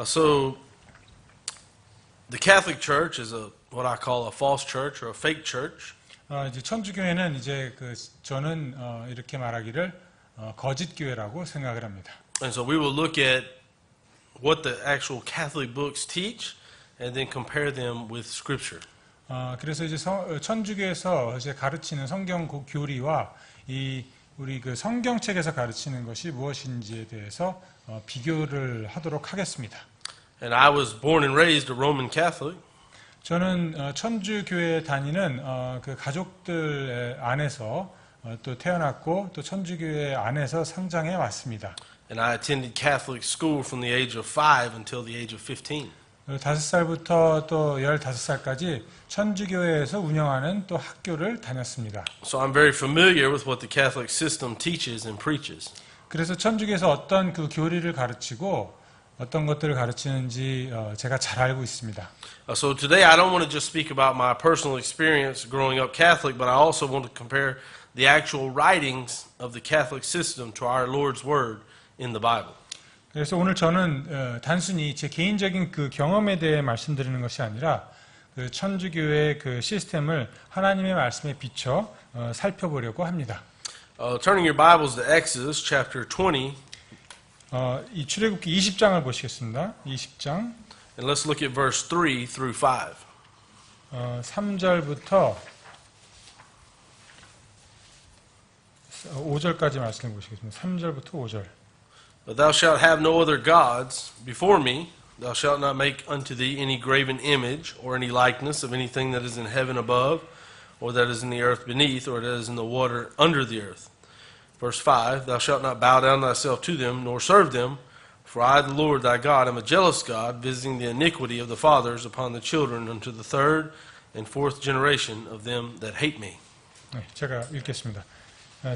So the Catholic Church is what I call a false church or a fake church. 이제 천주교회는 이제 저는 이렇게 말하기를 거짓 교회라고 생각을 합니다. And so we will look at what the actual Catholic books teach and then compare them with Scripture. 그래서 이제 천주교에서 이제 가르치는 성경 교리와 우리 성경책에서 가르치는 것이 무엇인지에 대해서 비교를 하도록 하겠습니다. And I was born and raised a Roman Catholic. 저는 천주교회 다니는 그 가족들 안에서 또 태어났고 또 천주교회 안에서 성장해 왔습니다. And I attended Catholic school from the age of 5 until the age of 15. 5살부터 또 15살까지 천주교회에서 운영하는 또 학교를 다녔습니다. So I'm very familiar with what the Catholic system teaches and preaches. 그래서 천주교에서 어떤 그 교리를 가르치고 어떤 것들을 가르치는지 제가 잘 알고 있습니다. So today I don't want to just speak about my personal experience growing up Catholic, but I also want to compare the actual writings of the Catholic system to our Lord's Word in the Bible. 그래서 오늘 저는 단순히 제 개인적인 그 경험에 대해 말씀드리는 것이 아니라 그 천주교의 그 시스템을 하나님의 말씀에 비춰 살펴보려고 합니다. Turning your Bibles to Exodus chapter 20. 이 출애굽기 20장을 보시겠습니다. 20장. And let's look at verse 3 through 5. 3절부터 5절까지 말씀해 보시겠습니다. 3절부터 5절. Thou shalt have no other gods before me. Thou shalt not make unto thee any graven image or any likeness of anything that is in heaven above, or that is in the earth beneath, or that is in the water under the earth. Verse 5, Thou shalt not bow down thyself to them, nor serve them, for I, the Lord thy God, am a jealous God, visiting the iniquity of the fathers upon the children unto the third and fourth generation of them that hate me. 네, 제가 읽겠습니다.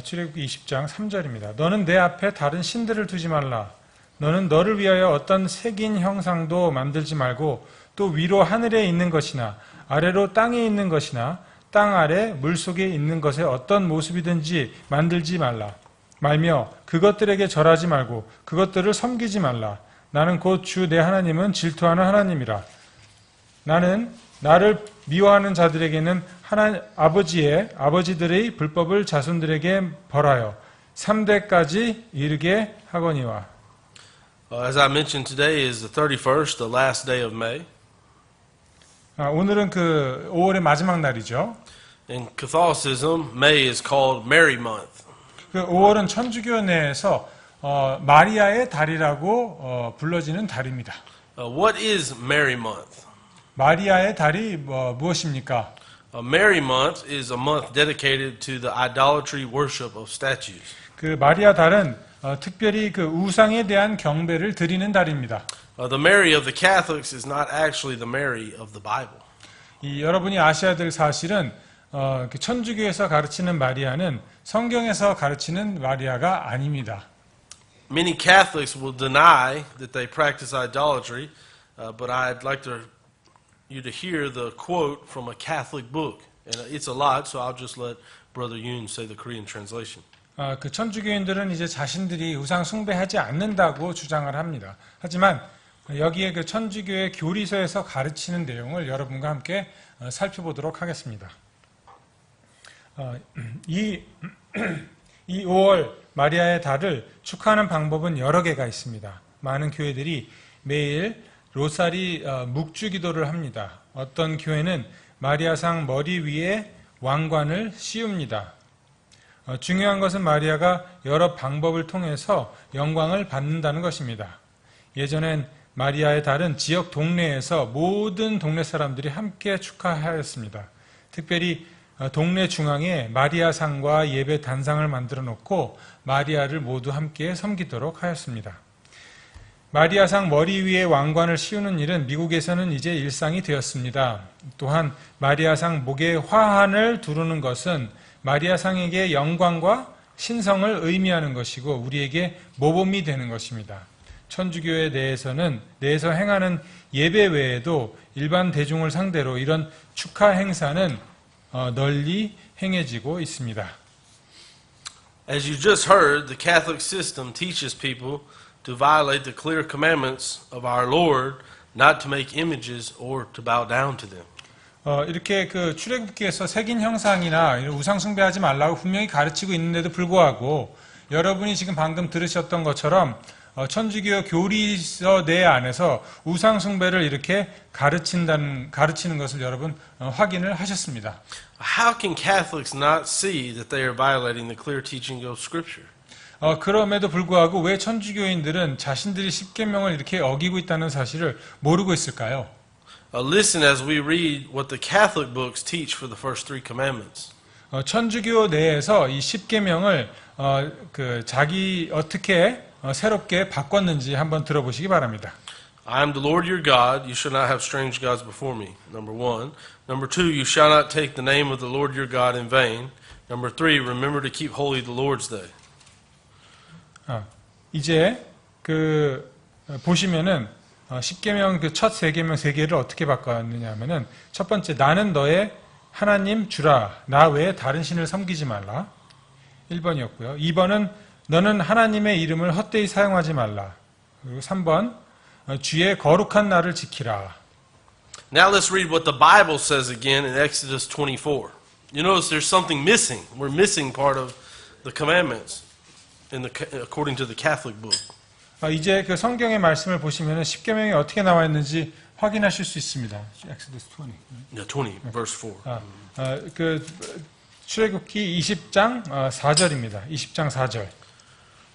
출애굽기 20장 3절입니다. 너는 내 앞에 다른 신들을 두지 말라. 너는 너를 위하여 어떤 새긴 형상도 만들지 말고 또 위로 하늘에 있는 것이나 아래로 땅에 있는 것이나 땅 아래 물속에 있는 것의 어떤 모습이든지 만들지 말며 그것들에게 절하지 말고 그것들을 섬기지 말라. 나는 곧 주 내 하나님은 질투하는 하나님이라. 나는 나를 미워하는 자들에게는 아버지들의 불법을 자손들에게 벌하여 3대까지 이르게 하거니와. As I mentioned, today is the 31st, the last day of May. 오늘은 그 5월의 마지막 날이죠. In Catholicism, May is called Mary Month. 그 5월은 천주교 내에서 마리아의 달이라고 불러지는 달입니다. What is Mary Month? 마리아의 달이 무엇입니까? Mary Month is a month dedicated to the idolatry worship of statues. 그 마리아 달은 특별히 그 우상에 대한 경배를 드리는 달입니다. The Mary of the Catholics is not actually the Mary of the Bible. 여러분이 아셔야 될 사실은 그 천주교에서 가르치는 마리아는 성경에서 가르치는 마리아가 아닙니다. Many Catholics will deny that they practice idolatry, but I'd like you to hear the quote from a Catholic book. And it's a lot, so I'll just let Brother Yoon say the Korean translation. 그 천주교인들은 이제 자신들이 우상 숭배하지 않는다고 주장을 합니다. 하지만 여기에 그 천주교의 교리서에서 가르치는 내용을 여러분과 함께 살펴보도록 하겠습니다. 이 5월 마리아의 달을 축하하는 방법은 여러 개가 있습니다. 많은 교회들이 매일 로사리 묵주 기도를 합니다. 어떤 교회는 마리아상 머리 위에 왕관을 씌웁니다. 중요한 것은 마리아가 여러 방법을 통해서 영광을 받는다는 것입니다. 예전엔 마리아의 달은 지역 동네에서 모든 동네 사람들이 함께 축하하였습니다. 특별히 동네 중앙에 마리아상과 예배 단상을 만들어 놓고 마리아를 모두 함께 섬기도록 하였습니다. 마리아상 머리 위에 왕관을 씌우는 일은 미국에서는 이제 일상이 되었습니다. 또한 마리아상 목에 화환을 두르는 것은 마리아상에게 영광과 신성을 의미하는 것이고 우리에게 모범이 되는 것입니다. 천주교회 내에서 행하는 예배 외에도 일반 대중을 상대로 이런 축하 행사는 널리 행해지고 있습니다. As you just heard, the Catholic system teaches people to violate the clear commandments of our Lord not to make images or to bow down to them. 이렇게 그 출애굽기에서 새긴 형상이나 이런 우상 숭배하지 말라고 분명히 가르치고 있는데도 불구하고 여러분이 지금 방금 들으셨던 것처럼 천주교 교리서 내 안에서 우상 숭배를 이렇게 가르치는 것을 여러분 확인을 하셨습니다. How can Catholics not see that they are violating the clear teaching of Scripture? 그럼에도 불구하고 왜 천주교인들은 자신들이 십계명을 이렇게 어기고 있다는 사실을 모르고 있을까요? Listen as we read what the Catholic books teach for the first three commandments. 천주교 내에서 이 십계명을 자기 어떻게 새롭게 바꿨는지 한번 들어보시기 바랍니다. I am the Lord your God. You shall not have strange gods before me. Number 1. Number 2, you shall not take the name of the Lord your God in vain. Number 3, remember to keep holy the Lord's day. 이제 보시면은 십계명 첫 세 계명 세 개를 어떻게 바꿨느냐 하면은 첫 번째 나는 너의 하나님 주라 나 외에 다른 신을 섬기지 말라 1번이었고요. 2번은 너는 하나님의 이름을 헛되이 사용하지 말라. 그리고 3번 주의 거룩한 날을 지키라. Now let's read what the Bible says again in Exodus 24. You notice there's something missing. We're missing part of the commandments according to the Catholic book. 이제 그 성경의 말씀을 보시면은 십계명이 어떻게 나와 있는지 확인하실 수 있습니다. Exodus 20. Yeah, 20, verse 4. 출애굽기 20장 4절입니다. 20장 4절.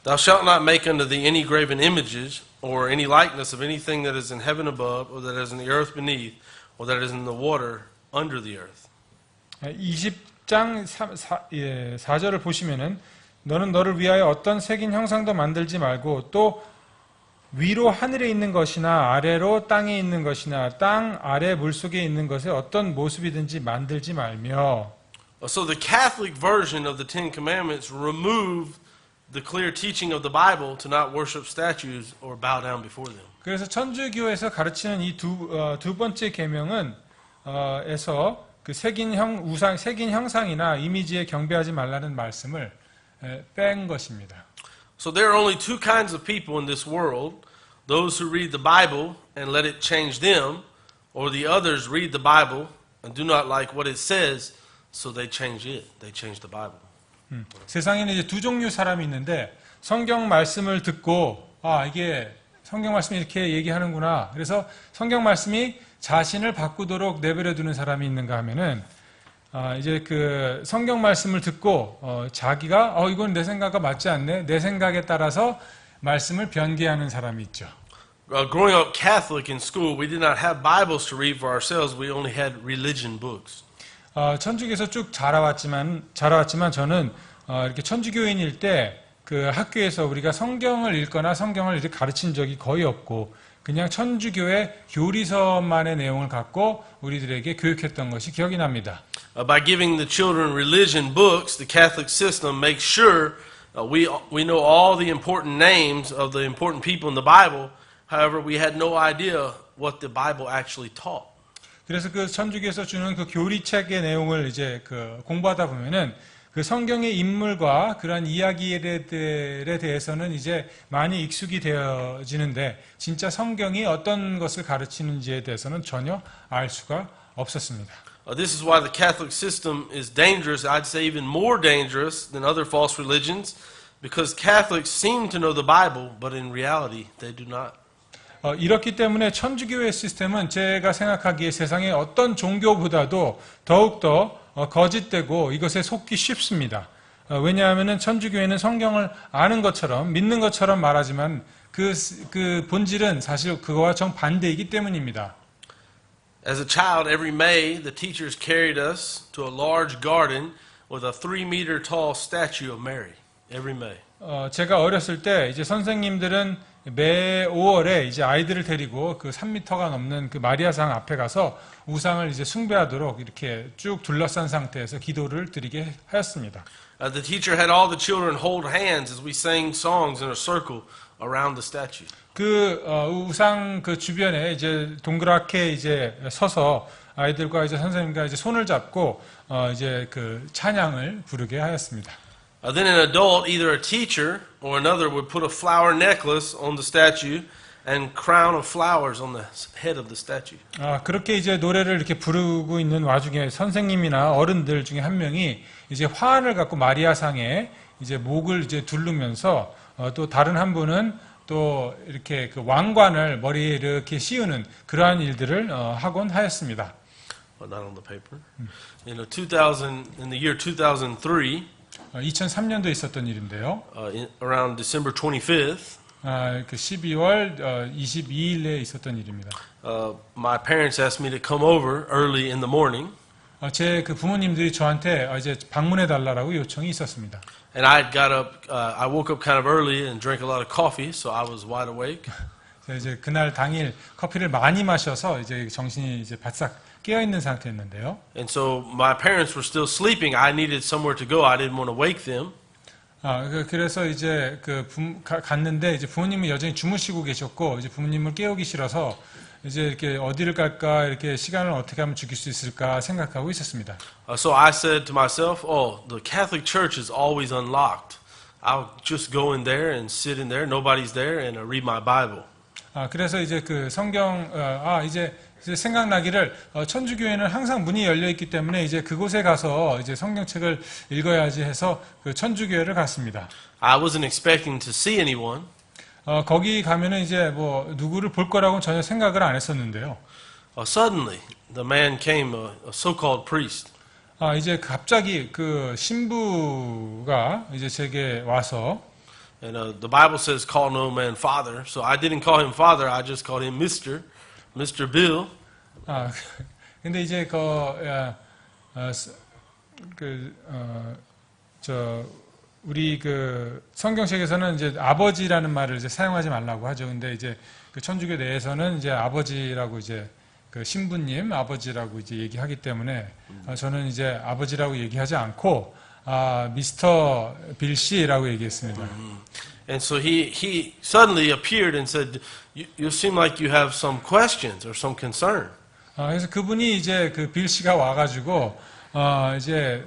Thou shalt not make unto thee any graven images or any likeness of anything that is in heaven above or that is in the earth beneath or that is in the water under the earth. 20장 4절을 보시면은 너는 너를 위하여 어떤 새긴 형상도 만들지 말고 또 위로 하늘에 있는 것이나 아래로 땅에 있는 것이나 땅 아래 물속에 있는 것에 어떤 모습이든지 만들지 말며. So the Catholic version of the Ten Commandments removed the clear teaching of the Bible to not worship statues or bow down before them. 그래서 천주교에서 가르치는 이 두 번째 계명은 에서 그 새긴 형상이나 이미지에 경배하지 말라는 말씀을 뺀 것입니다. So there are only two kinds of people in this world: those who read the Bible and let it change them, or the others read the Bible and do not like what it says, so they change it. They change the Bible. 세상에는 이제 두 종류 사람이 있는데 성경 말씀을 듣고 이게 성경 말씀이 이렇게 얘기하는구나. 그래서 성경 말씀이 자신을 바꾸도록 내버려 두는 사람이 있는가 하면은 이제 그 성경 말씀을 듣고 자기가 이건 내 생각과 맞지 않네. 내 생각에 따라서 말씀을 변개하는 사람이 있죠. Growing up Catholic in school, we did not have Bibles to read for ourselves. We only had religion books. 천주교에서 쭉 자라왔지만 저는 이렇게 천주교인일 때 그 학교에서 우리가 성경을 읽거나 성경을 이렇게 가르친 적이 거의 없고 그냥 천주교의 교리서만의 내용을 갖고 우리들에게 교육했던 것이 기억이 납니다. By giving the children religion books, the Catholic system makes sure we know all the important names of the important people in the Bible. However, we had no idea what the Bible actually taught. 그래서 그 천주교에서 주는 그 교리책의 내용을 이제 그 공부하다 보면은 그 성경의 인물과 그런 이야기들에 대해서는 이제 많이 익숙이 되어지는데 진짜 성경이 어떤 것을 가르치는지에 대해서는 전혀 알 수가 없었습니다. This is why the Catholic system is dangerous. I'd say even more dangerous than other false religions, because Catholics seem to know the Bible, but in reality they do not. 이렇기 때문에 천주교의 시스템은 제가 생각하기에 세상의 어떤 종교보다도 더욱더 거짓되고 이것에 속기 쉽습니다. 왜냐하면 천주교에는 성경을 아는 것처럼 믿는 것처럼 말하지만 그 본질은 사실 그거와 정반대이기 때문입니다. As a child, every May, the teachers carried us to a large garden with a 3-meter tall statue of Mary. Every May. 제가 어렸을 때 이제 선생님들은 매 5월에 이제 아이들을 데리고 그 3m가 넘는 그 마리아상 앞에 가서 우상을 이제 숭배하도록 이렇게 쭉 둘러싼 상태에서 기도를 드리게 하였습니다. The teacher had all the children hold hands as we sang songs in a circle around the statue. 그 우상 그 주변에 이제 동그랗게 이제 서서 아이들과 이제 선생님과 이제 손을 잡고 이제 그 찬양을 부르게 하였습니다. Then an adult, either a teacher or another, would put a flower necklace on the statue and crown of flowers on the head of the statue. 그렇게 이제 노래를 이렇게 부르고 있는 와중에 선생님이나 어른들 중에 한 명이 이제 화환을 갖고 마리아상에 이제 목을 이제 두르면서 또 다른 한 분은 또 이렇게 그 왕관을 머리에 이렇게 씌우는 그러한 일들을 하곤 하였습니다. Well, not on the paper. In the year 2003, 2003년도에 있었던 일인데요. around December 25th, 그 12월 22일에 있었던 일입니다. my parents asked me to come over early in the morning, 제 그 부모님들이 저한테 이제 방문해 달라고 요청이 있었습니다. and I got up. I woke up kind of early and drank a lot of coffee, so I was wide awake. 이제 그날 당일 커피를 많이 마셔서 이제 정신이 이제 바싹 깨어 있는 상태였는데요. And so my parents were still sleeping. I needed somewhere to go. I didn't want to wake them. 그래서 이제 갔는데 이제 부모님은 여전히 주무시고 계셨고 이제 부모님을 깨우기 싫어서 이제 이렇게 어디를 갈까 이렇게 시간을 어떻게 하면 죽일 수 있을까 생각하고 있었습니다. So I said to myself, "Oh, the Catholic Church is always unlocked. I'll just go in there and sit in there. Nobody's there, and read my Bible." 그래서 이제 그 성경 이제 생각나기를 천주교회는 항상 문이 열려 있기 때문에 이제 그곳에 가서 이제 성경책을 읽어야지 해서 그 천주교회를 갔습니다. I wasn't expecting to see anyone. 거기 가면은 이제 뭐 누구를 볼 거라고는 전혀 생각을 안 했었는데요. Suddenly, the man came, a so-called priest. 이제 갑자기 그 신부가 이제 제게 와서 And the Bible says, "Call no man father." So I didn't call him father. I just called him Mr. Bill. 근데 이제 우리 그 성경책에서는 이제 아버지라는 말을 이제 사용하지 말라고 하죠. 근데 이제 그 천주교 내에서는 이제 아버지라고 이제 그 신부님 아버지라고 이제 얘기하기 때문에 저는 이제 아버지라고 얘기하지 않고 미스터 빌 씨라고 얘기했습니다. And so he suddenly appeared and said, "You seem like you have some questions or some concern." 그래서 그분이 이제 그 빌 씨가 와가지고 이제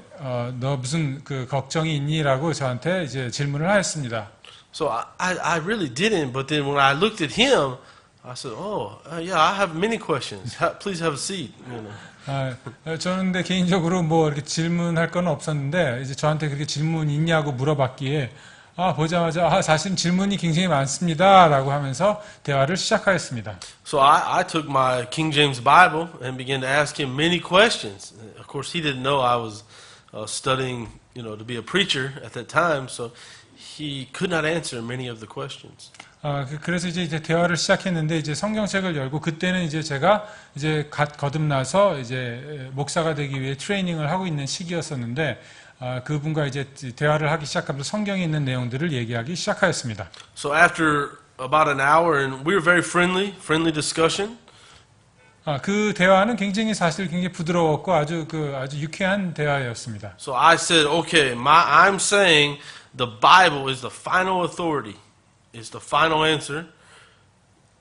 너 무슨 그 걱정이 있니라고 저한테 이제 질문을 하였습니다. So I really didn't, but then when I looked at him, I said, "Oh, yeah, I have many questions. Please have a seat." You know. 저는 근데 개인적으로 뭐 이렇게 질문할 건 없었는데 이제 저한테 그렇게 질문 있냐고 물어봤기에 보자마자 사실 질문이 굉장히 많습니다라고 하면서 대화를 시작하였습니다. So I took my King James Bible and began to ask him many questions. Of course, he didn't know I was studying, to be a preacher at that time, so he could not answer many of the questions. 그래서 이제 대화를 시작했는데 이제 성경책을 열고 그때는 이제 제가 이제 거듭나서 이제 목사가 되기 위해 트레이닝을 하고 있는 시기였었는데 그분과 이제 대화를 하기 시작하면서 성경에 있는 내용들을 얘기하기 시작하였습니다. So after about an hour, and we were very friendly discussion. 그 대화는 사실 굉장히 부드러웠고 아주 유쾌한 대화였습니다. So I said, "Okay, I'm saying the Bible is the final authority. It's the final answer."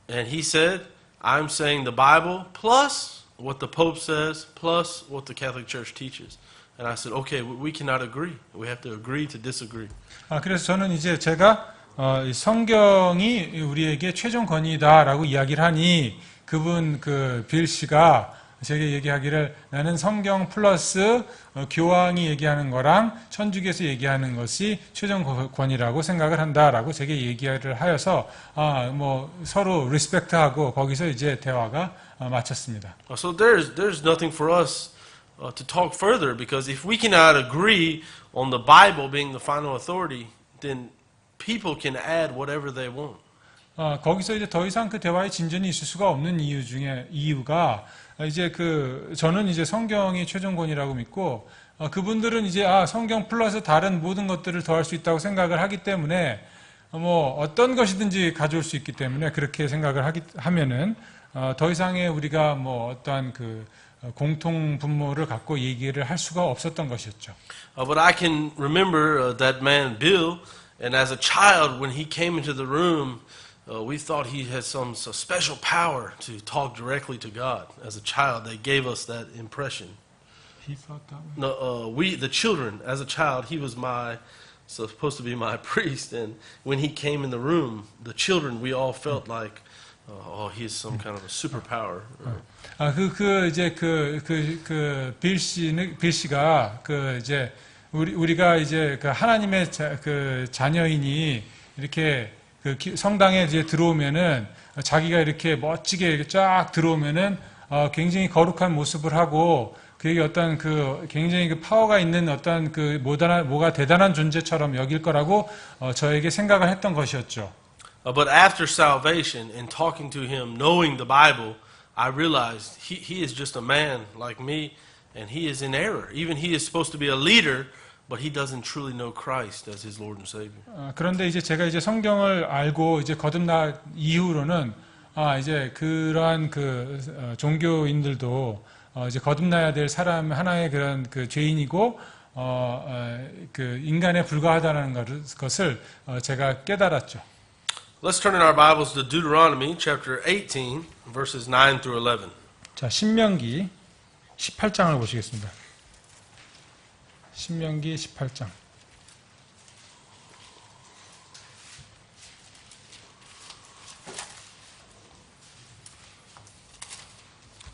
And he said, "I'm saying the Bible plus what the Pope says plus what the Catholic Church teaches." And I said, "Okay, we cannot agree. We have to agree to disagree." 그래서 저는 이제 제가 성경이 우리에게 최종 권위다라고 이야기를 하니 그분 그 빌 씨가 제게 얘기하기를 나는 성경 플러스 교황이 얘기하는 거랑 천주교에서 얘기하는 것이 최종 권위라고 생각을 한다라고 제게 얘기를 하여서 뭐 서로 리스펙트하고 거기서 이제 대화가 마쳤습니다. So there's nothing for us to talk further, because if we cannot agree on the Bible being the final authority, then people can add whatever they want. 거기서 이제 더 이상 그 대화에 진전이 있을 수가 없는 이유가 이제 저는 이제 성경이 최종권이라고 믿고 그분들은 이제 성경 플러스 다른 모든 것들을 더할 수 있다고 생각을 하기 때문에 뭐 어떤 것이든지 가져올 수 있기 때문에 그렇게 생각을 하면은 더 이상의 우리가 뭐 어떠한 공통 분모를 갖고 얘기를 할 수가 없었던 것이었죠. But I can remember that man Bill, and as a child when he came into the room, we thought he had some special power to talk directly to God. As a child, they gave us that impression. He thought that way? No, the children. As a child, he was my supposed to be my priest. And when he came in the room, the children, we all felt like, oh, he is some kind of a superpower. 빌 씨가 이제 우리가 이제 그 하나님의 자녀이니 이렇게 성당에 이제 들어오면은 자기가 이렇게 멋지게 이렇게 쫙 들어오면은 굉장히 거룩한 모습을 하고 그게 어떤 굉장히 파워가 있는 어떤 뭐가 대단한 존재처럼 여길 거라고 저에게 생각을 했던 것이었죠. But after salvation and talking to him, knowing the Bible, I realized he is just a man like me, and he is in error. Even he is supposed to be a leader, but he doesn't truly know Christ as his Lord and Savior. 그런데 이제 제가 이제 성경을 알고 이제 거듭나 이후로는 이제 그러한 종교인들도 이제 거듭나야 될 사람 하나의 그런 죄인이고 인간에 불과하다는 것을 제가 깨달았죠. Let's turn in our Bibles to Deuteronomy chapter 18, verses 9 through 11. 자, 신명기 18장을 보시겠습니다. 신명기 18장.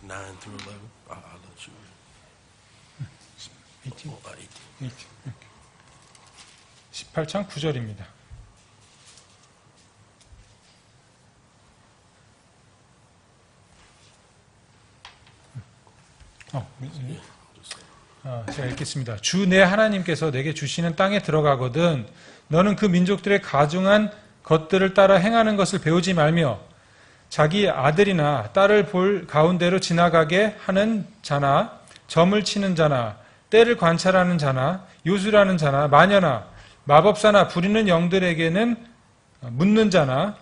Nine through 11. I'll let you read. 18. 18장 9절입니다. 제가 읽겠습니다. 주 내 하나님께서 내게 주시는 땅에 들어가거든 너는 그 민족들의 가증한 것들을 따라 행하는 것을 배우지 말며 자기 아들이나 딸을 볼 가운데로 지나가게 하는 자나 점을 치는 자나 때를 관찰하는 자나 요술하는 자나 마녀나 마법사나 부리는 영들에게는 묻는 자나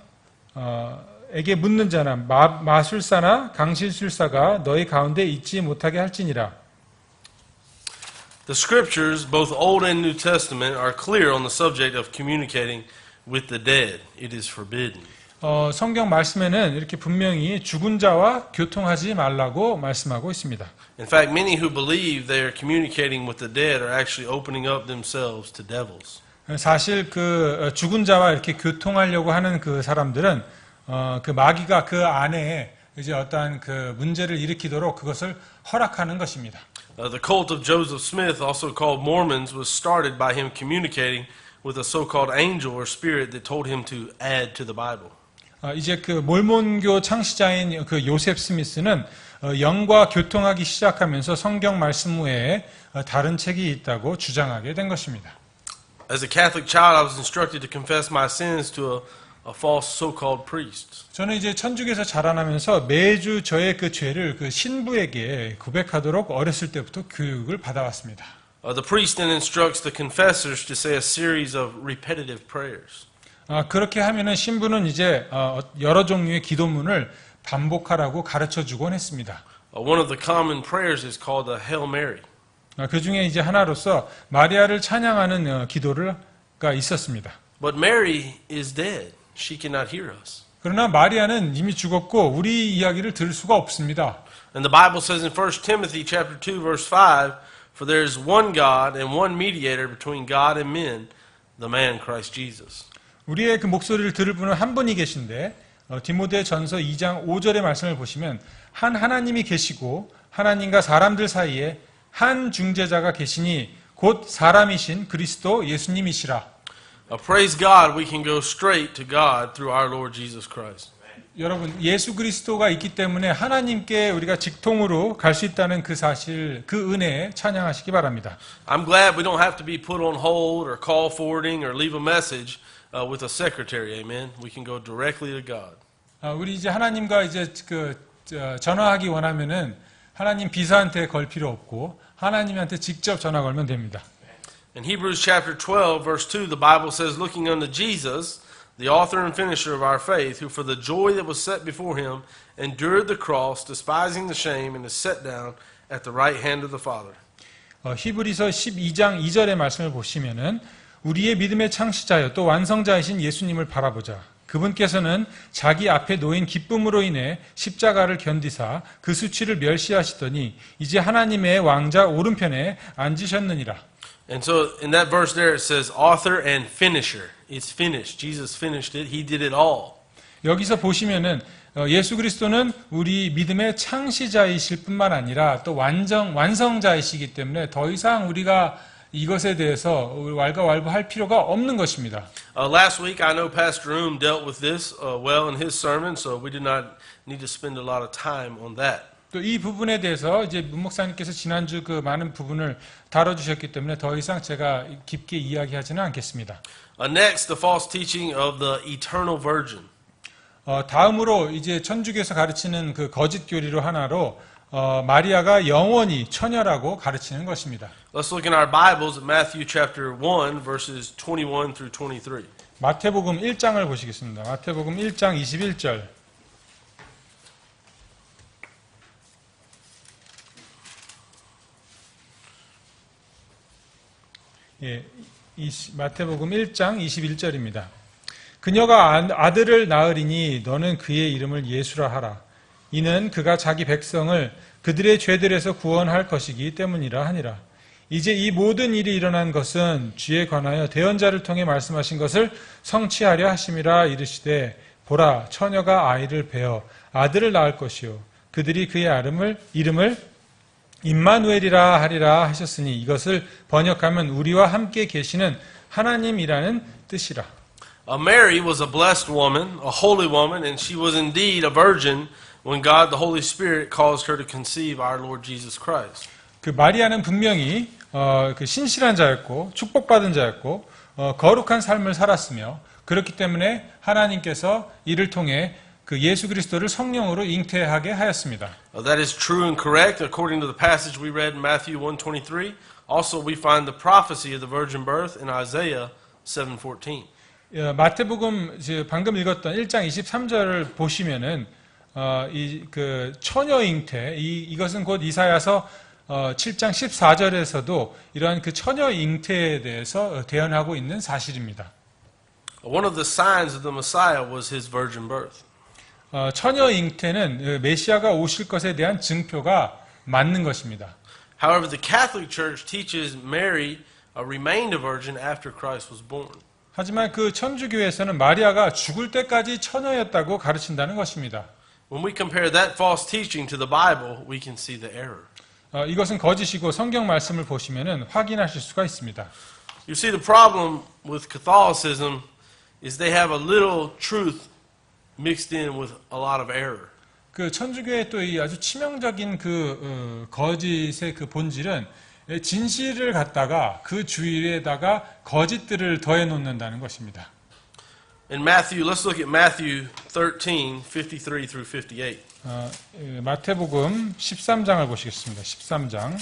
마술사나 강실술사가 너희 가운데 있지 못하게 할지니라. The scriptures, both Old and New Testament, are clear on the subject of communicating with the dead. It is forbidden. 성경 말씀에는 이렇게 분명히 죽은 자와 교통하지 말라고 말씀하고 있습니다. In fact, many who believe they are communicating with the dead are actually opening up themselves to devils. 사실 죽은 자와 이렇게 교통하려고 하는 사람들은 마귀가 그 안에 이제 어떠한 문제를 일으키도록 그것을 허락하는 것입니다. The cult of Joseph Smith, also called Mormons, was started by him communicating with a so-called angel or spirit that told him to add to the Bible. 이제 몰몬교 창시자인 요셉 스미스는 영과 교통하기 시작하면서 성경 말씀 외에 다른 책이 있다고 주장하게 된 것입니다. As a Catholic child, I was instructed to confess my sins to a false so-called priest. 저는 이제 천주교에서 자라나면서 매주 저의 죄를 신부에게 고백하도록 어렸을 때부터 교육을 받아왔습니다. The priest then instructs the confessors to say a series of repetitive prayers. 그렇게 하면은 신부는 이제 여러 종류의 기도문을 반복하라고 가르쳐 주곤 했습니다. One of the common prayers is called the Hail Mary. 그 중에 이제 하나로서 마리아를 찬양하는 기도가 있었습니다. But Mary is dead. She cannot hear us. 그러나 마리아는 이미 죽었고 우리 이야기를 들을 수가 없습니다. And the Bible says in 1 Timothy chapter 2 verse 5, for there is one God and one mediator between God and men, the man Christ Jesus. 우리의 목소리를 들을 분은 한 분이 계신데 디모데 전서 2장 5절의 말씀을 보시면 한 하나님이 계시고 하나님과 사람들 사이에 한 중재자가 계시니 곧 사람이신 그리스도 예수님이시라. Praise God, we can go straight to God through our Lord Jesus Christ. 여러분, 예수 그리스도가 있기 때문에 하나님께 우리가 직통으로 갈 수 있다는 그 사실, 그 은혜에 찬양하시기 바랍니다. I'm glad we don't have to be put on hold or call forwarding or leave a message with a secretary. Amen. We can go directly to God. 우리 이제 하나님과 이제 전화하기 원하면은 하나님 비서한테 걸 필요 없고 하나님한테 직접 전화 걸면 됩니다. In Hebrews chapter 12, verse 2, the Bible says, looking unto Jesus, the author and finisher of our faith, who for the joy that was set before him endured the cross, despising the shame, and is set down at the right hand of the Father. 히브리서 12장 2절의 말씀을 보시면은 우리의 믿음의 창시자여 또 완성자이신 예수님을 바라보자. 그분께서는 자기 앞에 놓인 기쁨으로 인해 십자가를 견디사 그 수치를 멸시하시더니 이제 하나님의 왕자 오른편에 앉으셨느니라. And so in that verse there it says author and finisher. It's finished. Jesus finished it. He did it all. 여기서 보시면은 예수 그리스도는 우리 믿음의 창시자이실 뿐만 아니라 또 완성자이시기 때문에 더 이상 우리가 이것에 대해서 왈가왈부할 필요가 없는 것입니다. Last week, I know Pastor Oom dealt with this well in his sermon, so we did not need to spend a lot of time on that. 또 이 부분에 대해서 이제 문 목사님께서 지난주 그 많은 부분을 다뤄주셨기 때문에 더 이상 제가 깊게 이야기하지는 않겠습니다. Next, the false teaching of the eternal virgin. 다음으로 이제 천주교에서 가르치는 그 거짓 교리로 하나로 마리아가 영원히 처녀라고 가르치는 것입니다. Let's look in our Bibles at Matthew chapter 1, verses 21 through 23. 마태복음 1장을 보시겠습니다. 마태복음 1장 21절. 예, 마태복음 1장 21절입니다. 그녀가 아들을 낳으리니 너는 그의 이름을 예수라 하라. 이는 그가 자기 백성을 그들의 죄들에서 구원할 것이기 때문이라 하니라. 이제 이 모든 일이 일어난 것은 주에 관하여 대언자를 통해 말씀하신 것을 성취하려 하심이라 이르시되 보라 처녀가 아이를 베어 아들을 낳을 것이요 그들이 그의 이름을 임마누엘이라 하리라 하셨으니 이것을 번역하면 우리와 함께 계시는 하나님이라는 뜻이라. Mary was a blessed woman, a holy woman, and she was indeed a virgin when God, the Holy Spirit, caused her to conceive our Lord Jesus Christ. 그 마리아는 분명히 그 신실한 자였고 축복받은 자였고 거룩한 삶을 살았으며 그렇기 때문에 하나님께서 이를 통해 그 예수 그리스도를 성령으로 잉태하게 하였습니다. That is true and correct according to the passage we read in Matthew 1:23. Also, we find the prophecy of the virgin birth in Isaiah 7:14. 마태복음 방금 읽었던 1장 23절을 보시면은 이 그 처녀 잉태 이것은 곧 이사야서 7장 14절에서도 이러한 그 처녀 잉태에 대해서 대언하고 있는 사실입니다. One of the signs of the Messiah was his virgin birth. 처녀 잉태는 메시아가 오실 것에 대한 증표가 맞는 것입니다. However, the Catholic Church teaches Mary remained a virgin after Christ was born. 하지만 그 천주교에서는 마리아가 죽을 때까지 처녀였다고 가르친다는 것입니다. When we compare that false teaching to the Bible, we can see the error. 이것은 거짓이고 성경 말씀을 보시면은 확인하실 수가 있습니다. You see, the problem with Catholicism is they have a little truth mixed in with a lot of error. 그 천주교의 또 이 아주 치명적인 그 거짓의 그 본질은 진실을 갖다가 그 주위에다가 거짓들을 더해 놓는다는 것입니다. In Matthew, let's look at Matthew 13, 53 through 58. 마태복음 13장을 보시겠습니다. 13장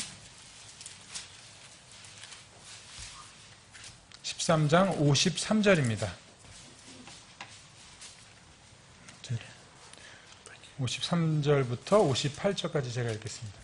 53절입니다. 53절부터 58절까지 제가 읽겠습니다.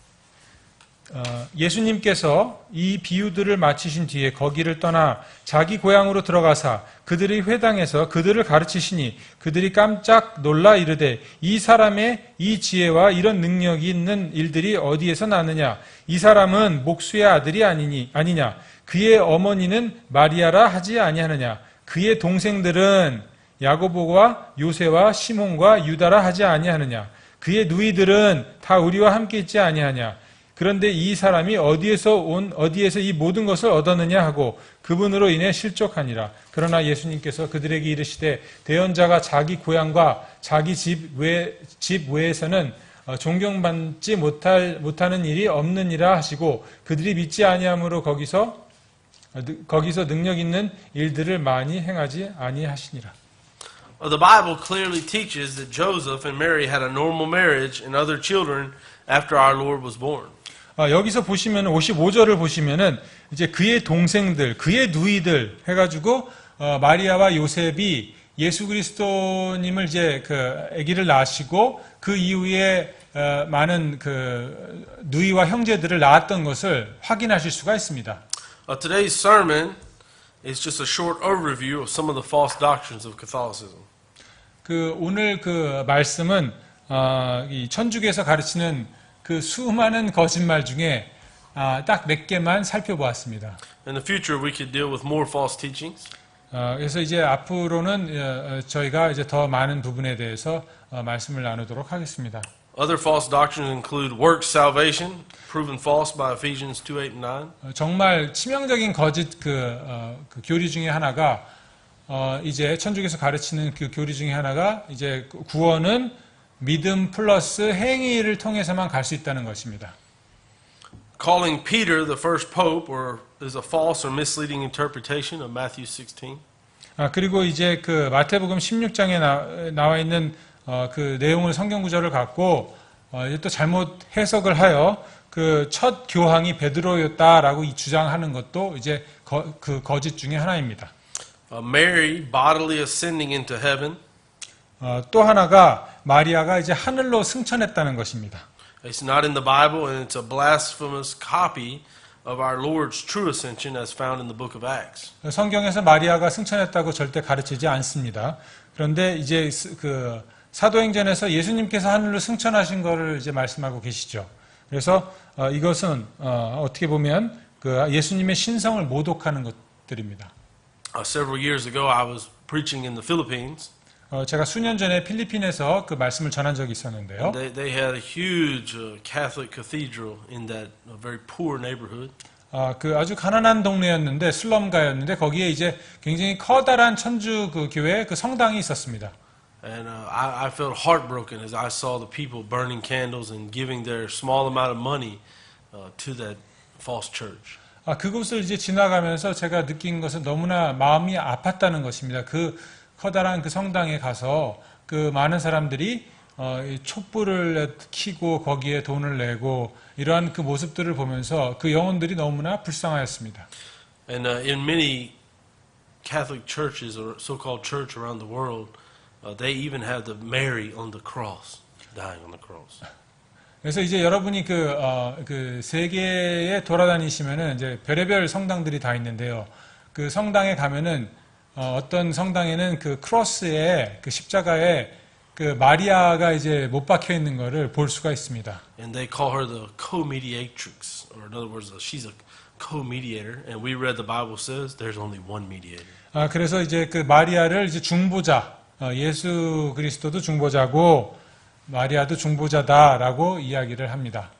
예수님께서 이 비유들을 마치신 뒤에 거기를 떠나 자기 고향으로 들어가사 그들의 회당에서 그들을 가르치시니 그들이 깜짝 놀라 이르되 이 사람의 이 지혜와 이런 능력이 있는 일들이 어디에서 나느냐 이 사람은 목수의 아들이 아니냐 그의 어머니는 마리아라 하지 아니하느냐 그의 동생들은 야고보와 요새와 시몬과 유다라 하지 아니하느냐 그의 누이들은 다 우리와 함께 있지 아니하냐 그런데 이 사람이 어디에서 이 모든 것을 얻었느냐 하고 그분으로 인해 실족하니라. 그러나 예수님께서 그들에게 이르시되 대언자가 자기 고향과 자기 집 외에서는 존경받지 못하는 일이 없느니라 하시고 그들이 믿지 아니함으로 거기서 능력 있는 일들을 많이 행하지 아니하시니라. The Bible clearly teaches that Joseph and Mary had a normal marriage and other children after our Lord was born. 여기서 보시면 55절을 보시면은 이제 그의 동생들, 그의 누이들 해가지고 마리아와 요셉이 예수 그리스도님을 이제 그 아기를 낳으시고 그 이후에 많은 그 누이와 형제들을 낳았던 것을 확인하실 수가 있습니다. Today's sermon is just a short overview of some of the false doctrines of Catholicism. 그 오늘 그 말씀은 이 천주교에서 가르치는 그 수많은 거짓말 중에 딱 몇 개만 살펴보았습니다. In the future, we could deal with more false teachings. 그래서 이제 앞으로는 저희가 이제 더 많은 부분에 대해서 말씀을 나누도록 하겠습니다. Other false doctrines include works salvation, proven false by Ephesians 2:8 and 9. 정말 치명적인 거짓 그 교리 중에 하나가 이제 천주교에서 가르치는 그 교리 중에 하나가 이제 구원은 믿음 플러스 행위를 통해서만 갈 수 있다는 것입니다. Calling Peter the first pope is a false or misleading interpretation of Matthew 16. 그리고 이제 그 마태복음 16장에 나와 있는 그 내용을 성경 구절을 갖고 이제 또 잘못 해석을 하여 그 첫 교황이 베드로였다라고 주장하는 것도 이제 그 거짓 중에 하나입니다. Mary bodily ascending into heaven. 또 하나가 마리아가 이제 하늘로 승천했다는 것입니다. It's not in the Bible, and it's a blasphemous copy of our Lord's true ascension as found in the book of Acts. 성경에서 마리아가 승천했다고 절대 가르치지 않습니다. 그런데 이제 그 사도행전에서 예수님께서 하늘로 승천하신 것을 이제 말씀하고 계시죠. 그래서 이것은 어떻게 보면 그 예수님의 신성을 모독하는 것들입니다. Several years ago, I was preaching in the Philippines. 제가 수년 전에 필리핀에서 그 말씀을 전한 적이 있었는데요. They had a huge Catholic cathedral in that very poor neighborhood. 그 아주 가난한 동네였는데 슬럼가였는데 거기에 이제 굉장히 커다란 천주 그 교회 그 성당이 있었습니다. And I felt heartbroken as I saw the people burning candles and giving their small amount of money to that false church. 그곳을 이제 지나가면서 제가 느낀 것은 너무나 마음이 아팠다는 것입니다. 그 커다란 그 성당에 가서 그 많은 사람들이 촛불을 켜고 거기에 돈을 내고 이러한 그 모습들을 보면서 그 영혼들이 너무나 불쌍하였습니다. And in many Catholic churches or so-called church around the world, they even have the Mary on the cross, dying on the cross. 그래서 이제 여러분이 그 세계에 돌아다니시면은 이제 별의별 성당들이 다 있는데요. 그 성당에 가면은 어떤 성당에는 그 크로스에 그 십자가에 그 마리아가 이제 못 박혀 있는 거를 볼 수가 있습니다. And they call her the co-mediatrix, or in other words, she's a co-mediator. And we read the Bible says there's only one mediator. 그래서 이제 그 마리아를 이제 중보자, 예수 그리스도도 중보자고 마리아도 중보자다라고 이야기를 합니다.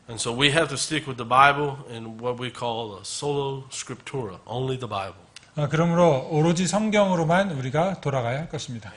And so we have to stick with the Bible and what we call a sola scriptura, only the Bible. 그러므로 오로지 성경으로만 우리가 돌아가야 할 것입니다.